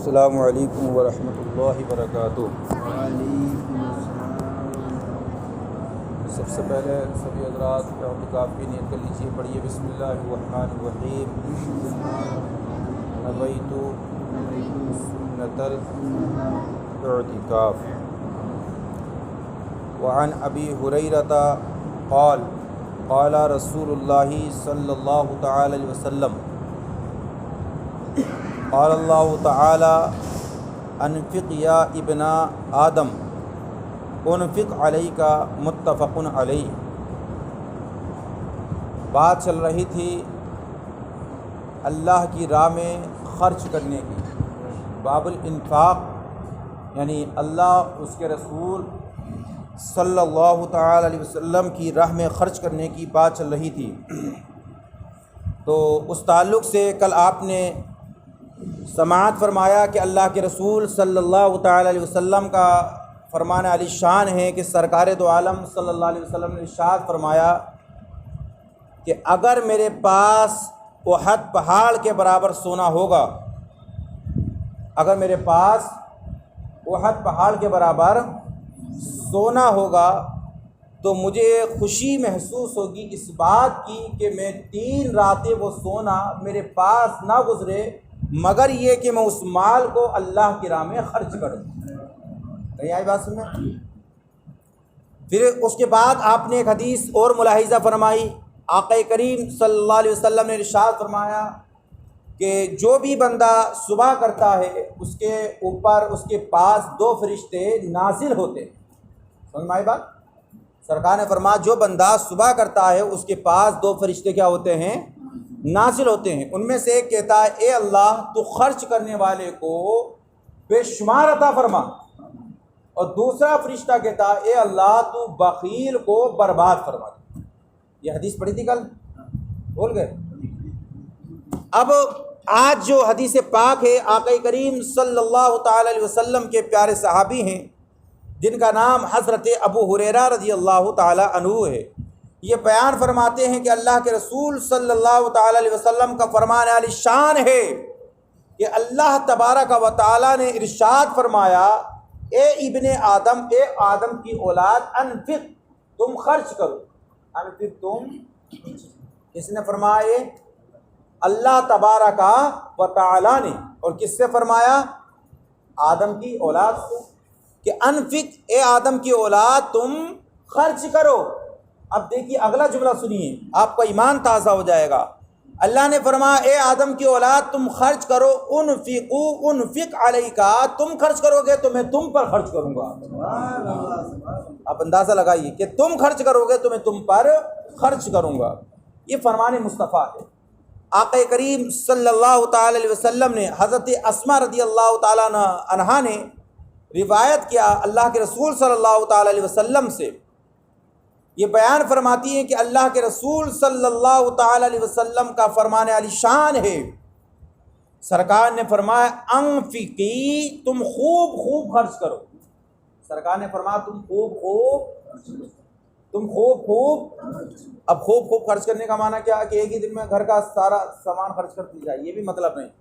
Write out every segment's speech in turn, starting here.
السلام علیکم ورحمۃ اللہ وبرکاتہ۔ سب سے پہلے سبھی حضرات اعتکاف کی نیت کر لیجیے، پڑھیے بسم اللہ الرحمن الرحیم۔ نویت سنۃ الاعتکاف۔ وعن ابی ہریرۃ قال قال رسول اللہ صلی اللہ تعالی علیہ وسلم قال اللہ تعالی انفق یا ابن آدم انفق علیک متفق علیہ۔ بات چل رہی تھی اللہ کی راہ میں خرچ کرنے کی، باب الانفاق، یعنی اللہ اس کے رسول صلی اللہ تعالی علیہ وسلم کی راہ میں خرچ کرنے کی بات چل رہی تھی۔ تو اس تعلق سے کل آپ نے سماعت فرمایا کہ اللہ کے رسول صلی اللہ تعالی علیہ وسلم کا فرمان علی شان ہے کہ سرکار دو عالم صلی اللہ علیہ وسلم نے ارشاد فرمایا کہ اگر میرے پاس احد پہاڑ کے برابر سونا ہوگا، اگر میرے پاس احد پہاڑ کے برابر سونا ہوگا تو مجھے خوشی محسوس ہوگی اس بات کی کہ میں 3 راتیں وہ سونا میرے پاس نہ گزرے مگر یہ کہ میں اس مال کو اللہ کی راہ میں خرچ کروں۔ نہیں آئی بات سمجھ؟ پھر اس کے بعد آپ نے ایک حدیث اور ملاحظہ فرمائی، آقا کریم صلی اللہ علیہ وسلم نے ارشاد فرمایا کہ جو بھی بندہ صبح کرتا ہے اس کے اوپر اس کے پاس 2 فرشتے نازل ہوتے ہیں۔ سمجھ میں آئی بات؟ سرکار نے فرمایا جو بندہ صبح کرتا ہے اس کے پاس 2 فرشتے کیا ہوتے ہیں؟ نازل ہوتے ہیں۔ ان میں سے ایک کہتا ہے اے اللہ تو خرچ کرنے والے کو بے شمار عطا فرما، اور دوسرا فرشتہ کہتا ہے اے اللہ تو بخیل کو برباد فرما۔ یہ حدیث پڑھی تھی کل، بھول گئے؟ اب آج جو حدیث پاک ہے آقا کریم صلی اللہ تعالی علیہ وسلم کے پیارے صحابی ہیں جن کا نام حضرت ابو ہریرہ رضی اللہ تعالی عنہ ہے، یہ بیان فرماتے ہیں کہ اللہ کے رسول صلی اللہ تعالی علیہ وسلم کا فرمان علی شان ہے کہ اللہ تبارک و تعالی نے ارشاد فرمایا اے ابن آدم، اے آدم کی اولاد، انفق تم خرچ کرو۔ انفق تم کس نے فرمایا؟ اللہ تبارک و تعالی نے۔ اور کس سے فرمایا؟ آدم کی اولاد سے، کہ انفق اے آدم کی اولاد تم خرچ کرو۔ اب دیکھیے اگلا جملہ سنیے، آپ کا ایمان تازہ ہو جائے گا۔ اللہ نے فرمایا اے آدم کی اولاد تم خرچ کرو، انفق علیک، تم خرچ کرو گے تو میں تم پر خرچ کروں گا۔ آپ اندازہ لگائیے کہ تم خرچ کرو گے تو میں تم پر خرچ کروں گا۔ یہ فرمان مصطفیٰ ہے۔ آقا کریم صلی اللہ تعالی علیہ وسلم نے حضرت اسماء رضی اللہ تعالیٰ عنہا نے روایت کیا اللہ کے رسول صلی اللہ تعالی علیہ وسلم سے، یہ بیان فرماتی ہیں کہ اللہ کے رسول صلی اللہ تعالی علیہ وسلم کا فرمان علی شان ہے، سرکار نے فرمایا انفقی، تم خوب خوب خرچ کرو۔ سرکار نے فرمایا تم خوب خوب اب خوب خوب خرچ کرنے کا معنی کیا کہ ایک ہی دن میں گھر کا سارا سامان خرچ کر دی جائے، یہ بھی مطلب نہیں،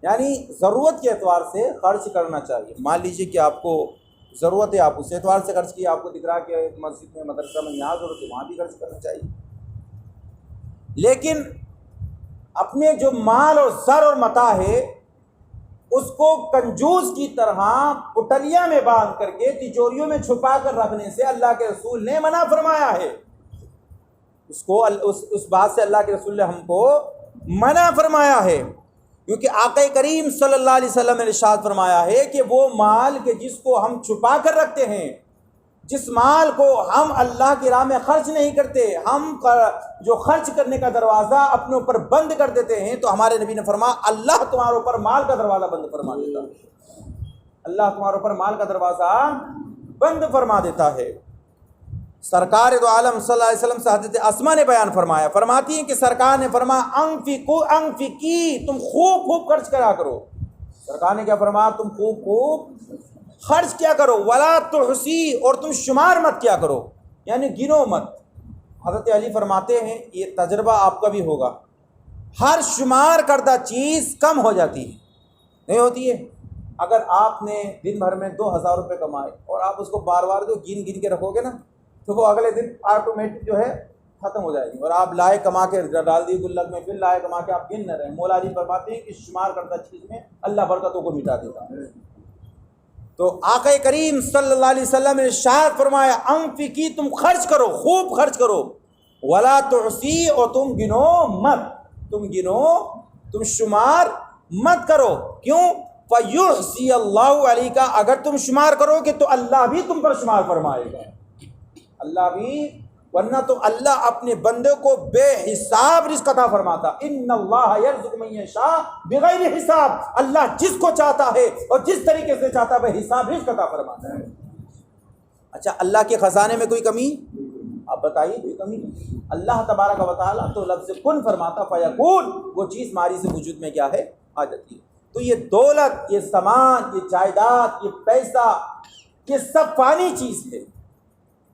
یعنی ضرورت کے اعتبار سے خرچ کرنا چاہیے۔ مان لیجیے کہ آپ کو ضرورت ہے، آپ اس اعتبار سے خرچ کیے، آپ کو دکھ رہا کہ مسجد میں مدرسہ میں یہاں ضرورت ہے وہاں بھی خرچ کرنا چاہیے، لیکن اپنے جو مال اور زر اور متاع ہے اس کو کنجوس کی طرح پٹلیاں میں باندھ کر کے تجوریوں میں چھپا کر رکھنے سے اللہ کے رسول نے منع فرمایا ہے۔ اس بات سے اللہ کے رسول نے ہم کو منع فرمایا ہے، کیونکہ آقا کریم صلی اللہ علیہ وسلم نے ارشاد فرمایا ہے کہ وہ مال کہ جس کو ہم چھپا کر رکھتے ہیں، جس مال کو ہم اللہ کی راہ میں خرچ نہیں کرتے، ہم جو خرچ کرنے کا دروازہ اپنے اوپر بند کر دیتے ہیں، تو ہمارے نبی نے فرمایا اللہ تمہارے اوپر مال کا دروازہ بند فرما دیتا ہے، اللہ تمہارے اوپر مال کا دروازہ بند فرما دیتا ہے۔ سرکار دو عالم صلی اللہ علیہ وسلم سے حضرت اسماء نے بیان فرمایا، فرماتی ہیں کہ سرکار نے فرمایا انفقی، تم خوب خوب خرچ کرا کرو۔ سرکار نے کیا فرمایا؟ تم خوب خوب خرچ کیا کرو، ولا تحسی، اور تم شمار مت کیا کرو، یعنی گنو مت۔ حضرت علی فرماتے ہیں یہ تجربہ آپ کا بھی ہوگا، ہر شمار کردہ چیز کم ہو جاتی ہے، نہیں ہوتی ہے؟ اگر آپ نے دن بھر میں 2000 روپے کمائے اور آپ اس کو بار بار جو گن کے رکھو گے نا تو وہ اگلے دن آٹومیٹک جو ہے ختم ہو جائے گی، اور آپ لائے کما کے ڈال دی گلک میں، پھر لائے کما کے آپ گن نہ رہے۔ مولا علی فرماتے ہیں کہ شمار کرتا چیز میں اللہ برکتوں کو مٹا دیتا ہے۔ تو آقا کریم صلی اللہ علیہ وسلم نے ارشاد فرمایا انفقی، تم خرچ کرو، خوب خرچ کرو، ولا تحصی، اور تم گنو مت، تم گنو، تم شمار مت کرو۔ کیوں؟ فیحصی اللہ علیک، اگر تم شمار کرو گے تو اللہ بھی تم پر شمار فرمائے گا، اللہ بھی، ورنہ تو اللہ اپنے بندے کو بے حساب رزق عطا فرماتا۔ ان اللہ یرزق من یشاء بغیر حساب، اللہ جس کو چاہتا ہے اور جس طریقے سے چاہتا ہے بے حساب رزق عطا فرماتا ہے۔ اچھا، اللہ کے خزانے میں کوئی کمی؟ آپ بتائیے، کوئی کمی نہیں۔ اللہ تبارک و تعالیٰ تو لفظ کن فرماتا فیکون، وہ چیز ماری سے وجود میں کیا ہے؟ آ جاتی ہے۔ تو یہ دولت، یہ سامان، یہ جائیداد، یہ پیسہ، یہ سب فانی چیز ہے۔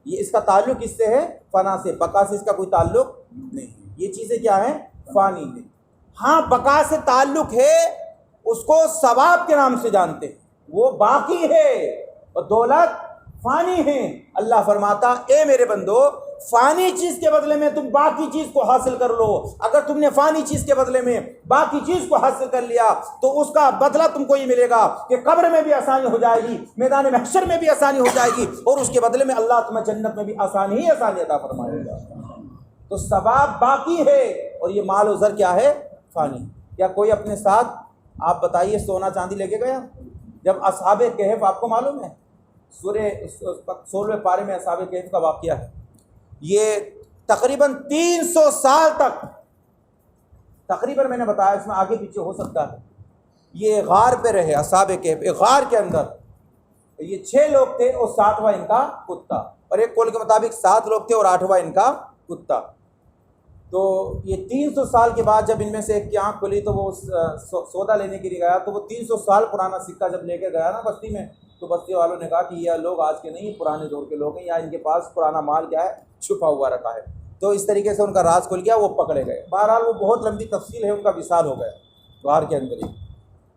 یہ اس کا تعلق کس سے ہے؟ فنا سے، بقا سے اس کا کوئی تعلق نہیں ہے۔ یہ چیزیں کیا ہیں؟ فانی ہیں۔ ہاں، بقا سے تعلق ہے، اس کو ثواب کے نام سے جانتے ہیں، وہ باقی ہے، اور دولت فانی ہے۔ اللہ فرماتا اے میرے بندو، فانی چیز کے بدلے میں تم باقی چیز کو حاصل کر لو۔ اگر تم نے فانی چیز کے بدلے میں باقی چیز کو حاصل کر لیا تو اس کا بدلہ تم کو یہ ملے گا کہ قبر میں بھی آسانی ہو جائے گی، میدان محشر میں بھی آسانی ہو جائے گی، اور اس کے بدلے میں اللہ تمہیں جنت میں بھی آسانی عطا فرمائے گا۔ تو ثواب باقی ہے، اور یہ مال و زر کیا ہے؟ فانی۔ کیا کوئی اپنے ساتھ، آپ بتائیے، سونا چاندی لے کے گیا؟ جب اصحاب کہف، آپ کو معلوم ہے سورہ 16ویں پارے میں اصحاب کہف کا واقعہ ہے، یہ تقریباً 300 سال تک، تقریباً میں نے بتایا، اس میں آگے پیچھے ہو سکتا ہے، یہ غار پہ رہے۔ اصحاب کہف ایک غار کے اندر، یہ 6 لوگ تھے اور 7واں ان کا کتا، اور ایک قول کے مطابق 7 لوگ تھے اور 8واں ان کا کتا۔ تو یہ 300 سال کے بعد جب ان میں سے ایک کی آنکھ کھلی تو وہ سودا لینے کے لیے گیا، تو وہ 300 سال پرانا سکہ جب لے کے گیا نا بستی میں، تو بستی والوں نے کہا کہ یہ لوگ آج کے نہیں، پرانے دور کے لوگ ہیں، یا ان کے پاس پرانا مال کیا ہے؟ چھپا ہوا رکھا ہے۔ تو اس طریقے سے ان کا راز کھل گیا، وہ پکڑے گئے۔ بہرحال وہ بہت لمبی تفصیل ہے، ان کا وصال ہو گیا غار کے اندر ہی۔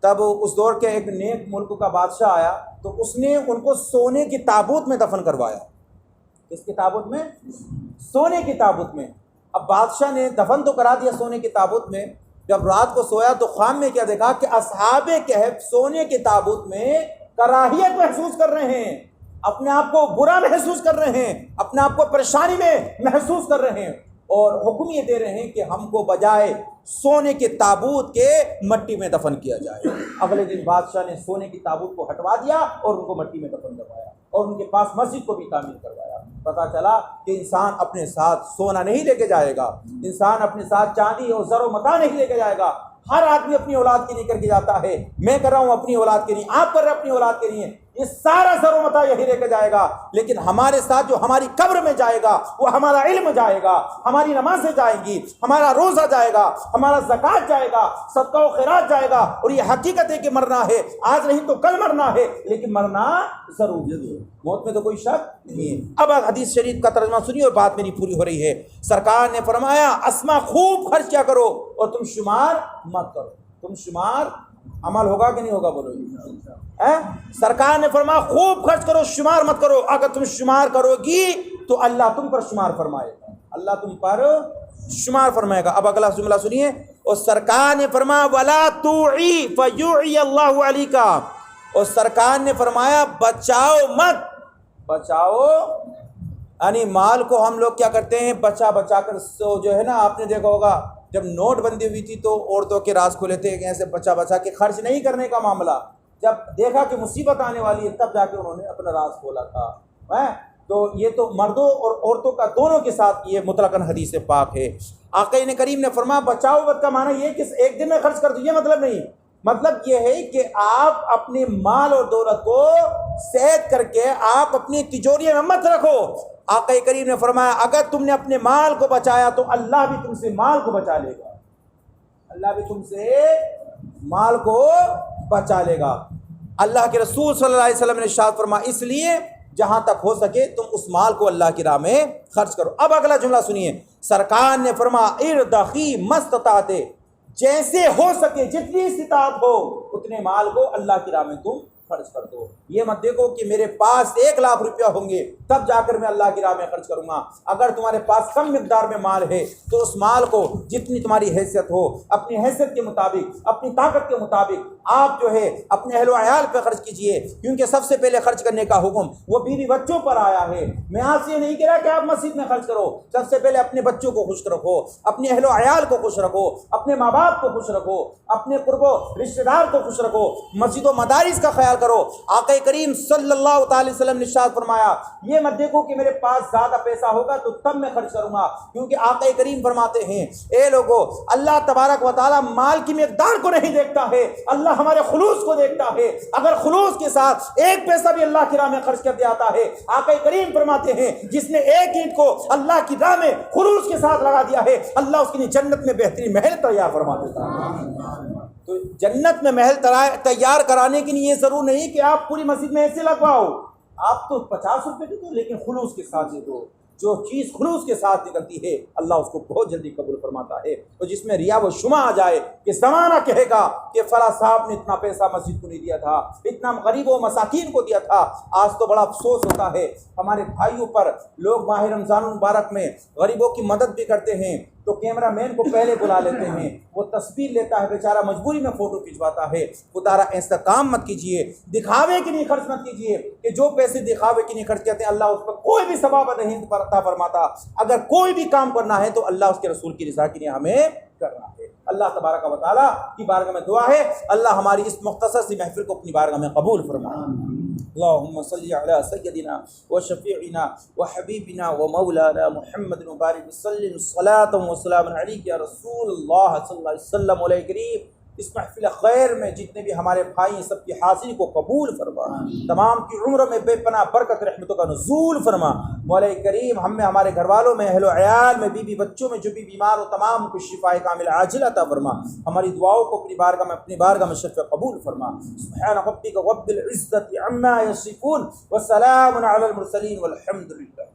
تب اس دور کے ایک نیک ملک کا بادشاہ آیا، تو اس نے ان کو سونے کی تابوت میں دفن کروایا۔ کس کی تابوت میں؟ سونے کی تابوت میں۔ اب بادشاہ نے دفن تو کرا دیا سونے کی تابوت میں، جب رات کو سویا تو خواب میں کیا دیکھا کہ اصحاب کہف سونے کی تابوت میں کراہیت محسوس کر رہے ہیں، اپنے آپ کو برا محسوس کر رہے ہیں، اپنے آپ کو پریشانی میں محسوس کر رہے ہیں، اور حکم یہ دے رہے ہیں کہ ہم کو بجائے سونے کے تابوت کے مٹی میں دفن کیا جائے۔ اگلے دن بادشاہ نے سونے کی تابوت کو ہٹوا دیا اور ان کو مٹی میں دفن کروایا، اور ان کے پاس مسجد کو بھی تعمیر کروایا۔ پتہ چلا کہ انسان اپنے ساتھ سونا نہیں لے کے جائے گا، انسان اپنے ساتھ چاندی اور زر و متاع نہیں لے کے جائے گا۔ ہر آدمی اپنی اولاد کے لیے کر کے جاتا ہے، میں کر رہا ہوں اپنی اولاد کے لیے، آپ کر رہے ہیں اپنی اولاد کے لیے، یہ سارا زر و متاع یہی لے کے جائے گا، لیکن ہمارے ساتھ جو ہماری قبر میں جائے گا وہ ہمارا علم جائے گا، ہماری نمازیں جائیں گی، ہمارا روزہ جائے گا، ہمارا زکوٰۃ جائے گا، صدقہ و خیرات جائے گا۔ اور یہ حقیقت ہے کہ مرنا ہے، آج نہیں تو کل مرنا ہے، لیکن مرنا ضرور ہے، موت میں تو کوئی شک نہیں ہے۔ اب حدیث شریف کا ترجمہ سنیے اور بات میری پوری ہو رہی ہے۔ سرکار نے فرمایا اسما خوب خرچ کیا کرو اور تم شمار مت کرو۔ تم شمار، عمل ہوگا کہ نہیں ہوگا؟ بولو۔ سرکار نے فرمایا خوب خرچ کرو، شمار مت کرو۔ اگر تم شمار کرو گی تو اللہ تم پر شمار فرمائے گا، اللہ تم پر شمار فرمائے گا۔ اب اگلا جملہ سنیے، اور سرکار نے فرمایا ولا توعی فیعی اللہ علیک، اور سرکار نے فرمایا بچاؤ مت، بچاؤ یعنی مال کو ہم لوگ کیا کرتے ہیں؟ بچا بچا کر، جو ہے نا، آپ نے دیکھا ہوگا جب نوٹ بندی ہوئی تھی تو عورتوں کے راز کھلے تھے کہ ایسے بچا بچا کے خرچ نہیں کرنے کا معاملہ، جب دیکھا کہ مصیبت آنے والی ہے تب جا کے انہوں نے اپنا راز کھولا تھا۔ تو یہ تو مردوں اور عورتوں کا دونوں کے ساتھ یہ مطلقاً حدیث پاک ہے۔ آقا کریم نے فرمایا بچاؤ مت کا معنی یہ کہ ایک دن میں خرچ کر دو، یہ مطلب نہیں، مطلب یہ ہے کہ آپ اپنے مال اور دولت کو صحت کر کے آپ اپنی تجوری میں مت رکھو۔ آقا کریم نے فرمایا اگر تم نے اپنے مال کو بچایا تو اللہ بھی تم سے مال کو بچا لے گا، اللہ بھی تم سے مال کو بچا لے گا۔ اللہ کے رسول صلی اللہ علیہ وسلم نے ارشاد فرمایا اس لیے جہاں تک ہو سکے تم اس مال کو اللہ کی راہ میں خرچ کرو۔ اب اگلا جملہ سنیے، سرکار نے فرمایا ارضخی مستطاعت، جیسے ہو سکے جتنی استطاعت ہو اتنے مال کو اللہ کی راہ میں تم خرچ کر دو۔ یہ مت دیکھو کہ میرے پاس 1,00,000 روپیہ ہوں گے تب جا کر میں اللہ کی راہ میں خرچ کروں گا۔ اگر تمہارے پاس کم مقدار میں مال ہے تو اس مال کو جتنی تمہاری حیثیت ہو، اپنی حیثیت کے مطابق، اپنی طاقت کے مطابق آپ جو ہے اپنے اہل و عیال پہ خرچ کیجئے، کیونکہ سب سے پہلے خرچ کرنے کا حکم وہ بیوی بچوں پر آیا ہے۔ میں آپ سے یہ نہیں کہہ رہا کہ آپ مسجد میں خرچ کرو، سب سے پہلے اپنے بچوں کو خوش رکھو، اپنے اہل و عیال کو خوش رکھو، اپنے ماں باپ کو خوش رکھو، اپنے قرب و رشتہ دار کو خوش رکھو، مسجد و مدارس کا خیال کرو۔ آقا کریم صلی اللہ تعالی وسلم نے ارشاد فرمایا، یہ مت دیکھو کہ میرے پاس زیادہ پیسہ ہوگا تو تب میں خرچ کروں گا، کیونکہ آقا کریم فرماتے ہیں اے لوگو، اللہ تبارک و تعالی مال کی مقدار کو نہیں دیکھتا ہے، اللہ ہمارے خلوص کو دیکھتا ہے۔ اگر خلوص کے ساتھ ایک پیسہ بھی اللہ کی راہ میں خرچ کر دیا آتا ہے، آقا کریم فرماتے ہیں جس نے ایک اینٹ کو اللہ کی راہ میں خلوص کے ساتھ لگا دیا ہے، اللہ اس کے لیے جنت میں بہترین محل تیار فرما دیتا ہے۔ تو جنت میں محل تیار کرانے کے لیے یہ ضرور نہیں کہ آپ پوری مسجد میں ایسے لگواؤ، آپ تو 50 روپے دے دو لیکن خلوص کے ساتھ دے دو۔ جو چیز خلوص کے ساتھ نکلتی ہے اللہ اس کو بہت جلدی قبول فرماتا ہے۔ تو جس میں ریا و شمع آ جائے کہ زمانہ کہے گا کہ فلاں صاحب نے اتنا پیسہ مسجد کو نہیں دیا تھا، اتنا غریب و مساکین کو دیا تھا، آج تو بڑا افسوس ہوتا ہے ہمارے بھائیوں پر، لوگ ماہ رمضان المبارک میں غریبوں کی مدد بھی کرتے ہیں تو کیمرہ مین کو پہلے بلا لیتے ہیں، وہ تصویر لیتا ہے بیچارہ، مجبوری میں فوٹو کھنچواتا ہے۔ خدا را ایسا کام مت کیجئے، دکھاوے کے لیے خرچ مت کیجئے کہ جو پیسے دکھاوے کے لیے خرچ کرتے ہیں اللہ اس پر کوئی بھی ثواب نہیں عطا فرماتا۔ اگر کوئی بھی کام کرنا ہے تو اللہ اس کے رسول کی رضا کے لیے ہمیں کرنا ہے۔ اللہ تبارک و تعالیٰ کی بارگاہ میں دعا ہے اللہ ہماری اس مختصر سی محفل کو اپنی بارگاہ میں قبول فرمائے۔ اللهم صل على سيدنا وشفيعنا وحبيبنا ومولانا محمد وبارك وسلم صلاة وسلام عليك يا رسول الله صلی اللہ علیہ وسلم۔ علیہ کریم اس محفل خیر میں جتنے بھی ہمارے بھائی سب کی حاضری کو قبول فرما، تمام کی عمر میں بے پناہ برکت رحمتوں کا نزول فرما۔ مولا کریم ہم میں، ہمارے گھر والوں میں، اہل و عیال میں، بیوی بچوں میں جو بھی بیمار ہو تمام کو شفائے کامل عاجل عطا فرما۔ ہماری دعاؤں کو اپنی بارگاہ میں شرف قبول فرما۔ سبحان ربک رب العزة عما یصفون وسلام علی المرسلین والحمد للہ۔